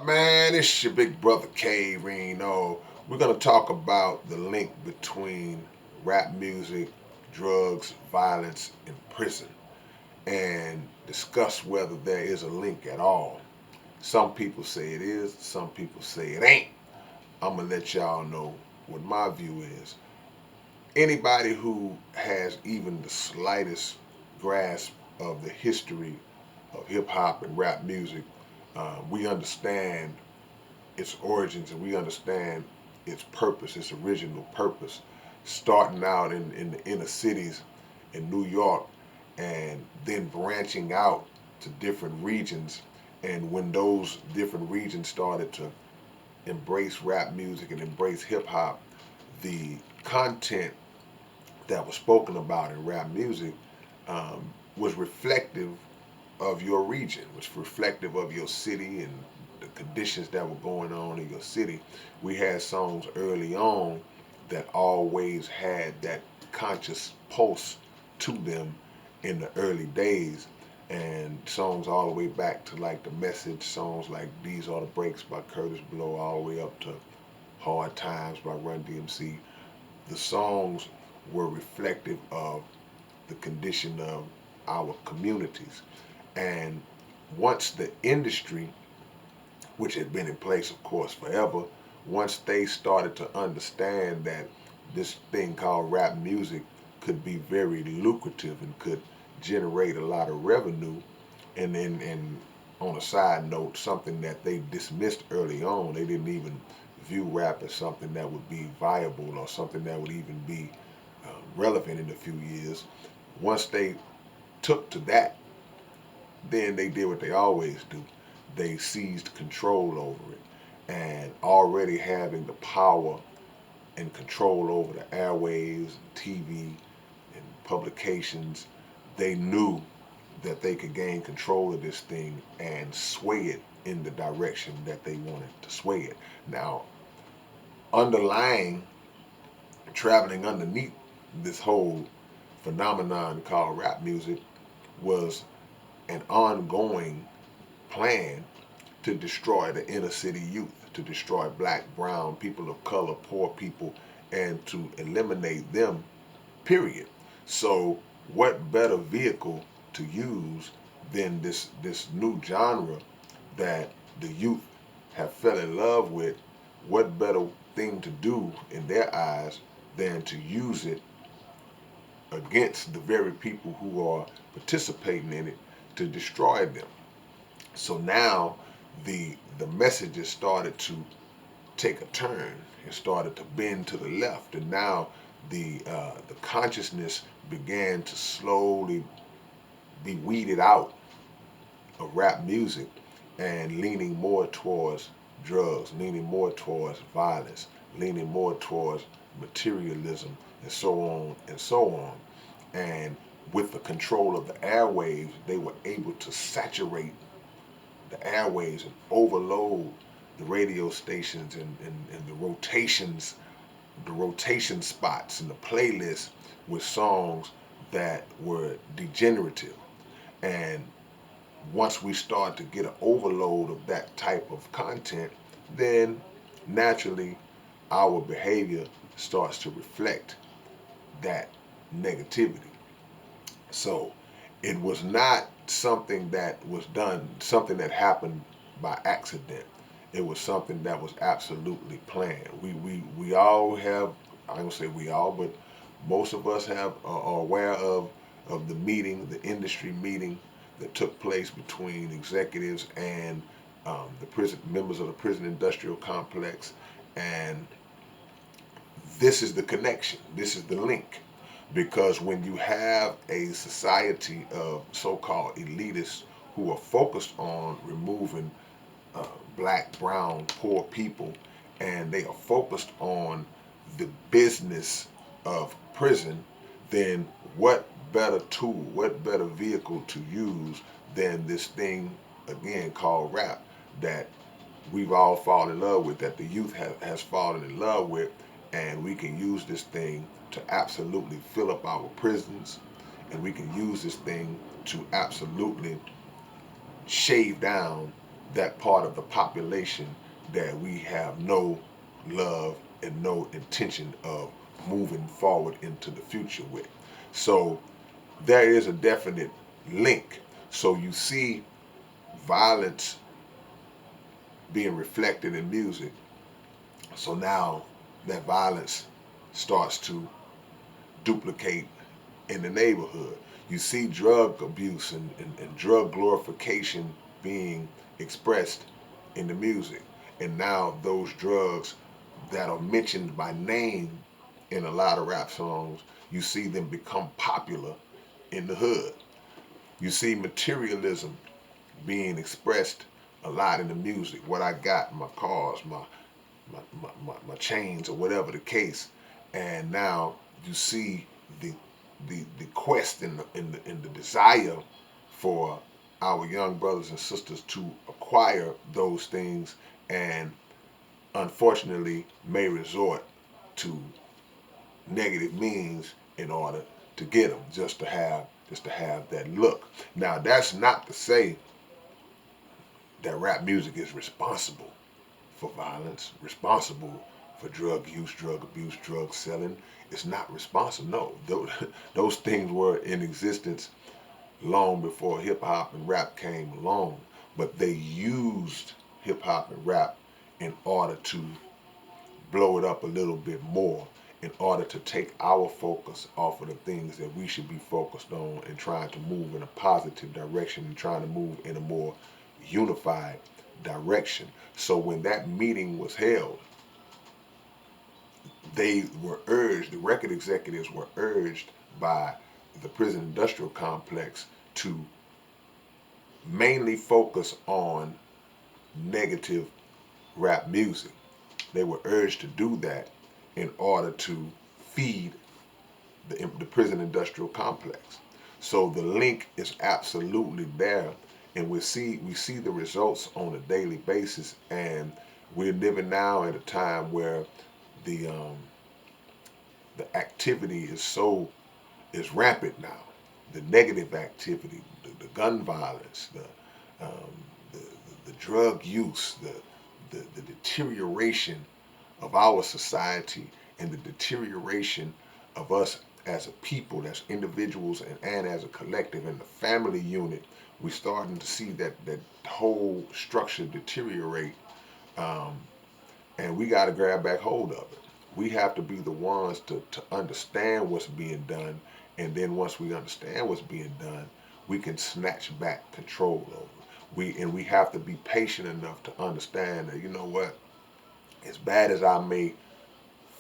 up, man? It's your big brother K-Rino. We're going to talk about the link between rap music, drugs, violence, and prison, and discuss whether there is a link at all. Some people say it is, some people say it ain't. I'm going to let y'all know what my view is. Anybody who has even the slightest grasp of the history of hip hop and rap music, we understand its origins and we understand its purpose, its original purpose, starting out in the inner cities in New York and then branching out to different regions. And when those different regions started to embrace rap music and embrace hip hop, the content that was spoken about in rap music um, was reflective of your region, was reflective of your city and the conditions that were going on in your city. We had songs early on that always had that conscious pulse to them in the early days. And songs all the way back to like the message songs like These Are the Breaks by Curtis Blow, all the way up to Hard Times by Run DMC. The songs were reflective of the condition of our communities. And once the industry, which had been in place, of course, forever, once they started to understand that this thing called rap music could be very lucrative and could generate a lot of revenue, and on a side note, something that they dismissed early on, they didn't even view rap as something that would be viable or something that would even be relevant in a few years. Once they took to that, then they did what they always do. They seized control over it. And already having the power and control over the airwaves, TV, and publications, they knew that they could gain control of this thing and sway it in the direction that they wanted to sway it. Now, underlying, traveling underneath this whole phenomenon called rap music was an ongoing plan to destroy the inner city youth, to destroy black, brown, people of color, poor people, and to eliminate them, period. So, what better vehicle to use than this new genre that the youth have fell in love with? What better thing to do in their eyes than to use it against the very people who are participating in it to destroy them? So now the messages started to take a turn. It started to bend to the left, and now the consciousness began to slowly be weeded out of rap music and leaning more towards drugs, leaning more towards violence, leaning more towards materialism, and so on and so on. And with the control of the airwaves, they were able to saturate the airwaves and overload the radio stations and the rotation spots and the playlists with songs that were degenerative. And once we start to get an overload of that type of content, then naturally our behavior starts to reflect that negativity. So it was not something that was done, something that happened by accident. It was something that was absolutely planned. We all have, I don't say we all, but most of us have are aware of the meeting, the industry meeting that took place between executives and the prison members of the prison industrial complex, and this is the connection. This is the link. Because when you have a society of so-called elitists who are focused on removing uh, black, brown, poor people, and they are focused on the business of prison, then what better tool, what better vehicle to use than this thing, again, called rap, that we've all fallen in love with, that the youth has fallen in love with, and we can use this thing to absolutely fill up our prisons, and we can use this thing to absolutely shave down that part of the population that we have no love and no intention of moving forward into the future with. So there is a definite link. So you see violence being reflected in music. So now that violence starts to duplicate in the neighborhood. You see drug abuse and drug glorification being expressed in the music. And now those drugs that are mentioned by name in a lot of rap songs, you see them become popular in the hood. You see materialism being expressed a lot in the music. What I got, my cars, my chains, or whatever the case. And now you see the the quest and the desire for our young brothers and sisters to acquire those things, and unfortunately may resort to negative means in order to get them, just to have that look. Now that's not to say that rap music is responsible for violence, responsible for drug use, drug abuse, drug selling. It's not responsible. No, those things were in existence long before hip hop and rap came along. But they used hip hop and rap in order to blow it up a little bit more, in order to take our focus off of the things that we should be focused on and trying to move in a positive direction and trying to move in a more unified direction. So when that meeting was held, the record executives were urged by the prison industrial complex to mainly focus on negative rap music. They were urged to do that in order to feed the prison industrial complex. So the link is absolutely there, and we see the results on a daily basis. And we're living now at a time where the um, the activity is rampant now. The negative activity, the gun violence, um, the, the drug use, the deterioration of our society, and the deterioration of us as a people, as individuals, and as a collective, and the family unit. We're starting to see that whole structure deteriorate, um, and we got to grab back hold of it. We have to be the ones to understand what's being done, and then once we understand what's being done, we can snatch back control over it. We have to be patient enough to understand that, you know what, as bad as I may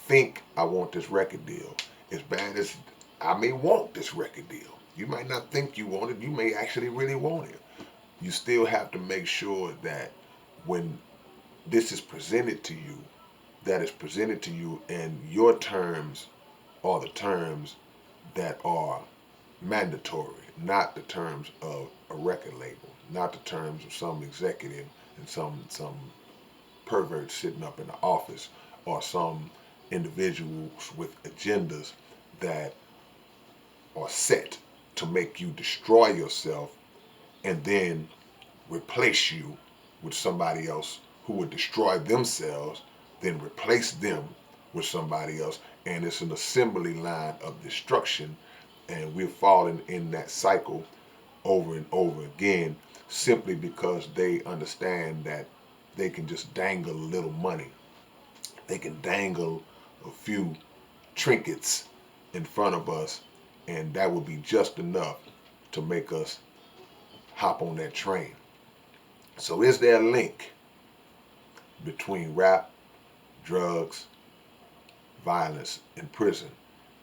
think I want this record deal, as bad as I may want this record deal, you might not think you want it, you may actually really want it. You still have to make sure that when this is presented to you, that is presented to you, and your terms are the terms that are mandatory, not the terms of a record label, not the terms of some executive and some pervert sitting up in the office, or some individuals with agendas that are set to make you destroy yourself and then replace you with somebody else who would destroy themselves, then replace them with somebody else. And it's an assembly line of destruction. And we're falling in that cycle over and over again, simply because they understand that they can just dangle a little money. They can dangle a few trinkets in front of us, and that would be just enough to make us hop on that train. So is there a link between rap, drugs, violence, and prison?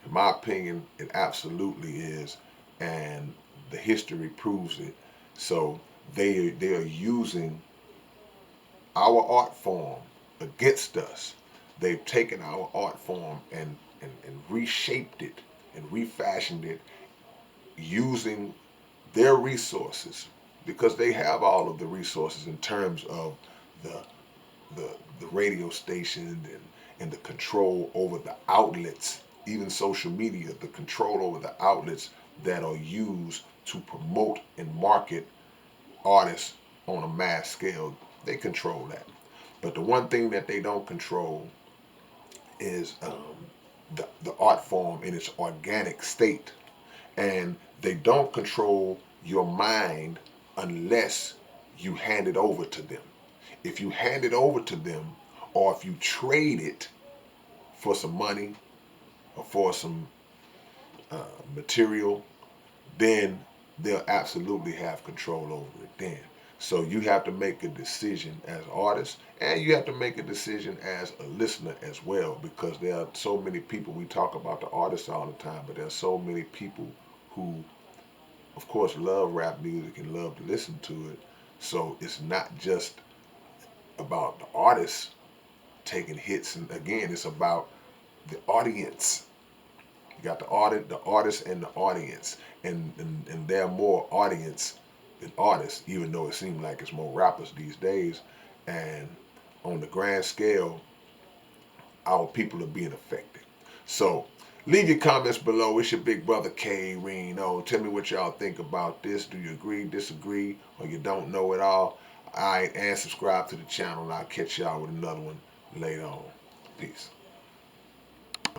In my opinion, it absolutely is, and the history proves it. So they are using our art form against us. They've taken our art form and reshaped it and refashioned it using their resources, because they have all of the resources in terms of the the, the radio station and the control over the outlets, even social media, the control over the outlets that are used to promote and market artists on a mass scale. They control that. But the one thing that they don't control is the art form in its organic state. And they don't control your mind unless you hand it over to them. If you hand it over to them, or if you trade it for some money or for some material, then they'll absolutely have control over it then. So you have to make a decision as artists, and you have to make a decision as a listener as well, because there are so many people. We talk about the artists all the time, but there are so many people who, of course, love rap music and love to listen to it. So it's not just about the artists taking hits, and again, it's about the audience. You got the artist, and the audience, and there are more audience than artists, even though it seems like it's more rappers these days. And on the grand scale, our people are being affected. So leave your comments below. It's your big brother K-Rino. Tell me what y'all think about this. Do you agree, disagree, or you don't know it all? All right, and subscribe to the channel. And I'll catch y'all with another one later on. Peace.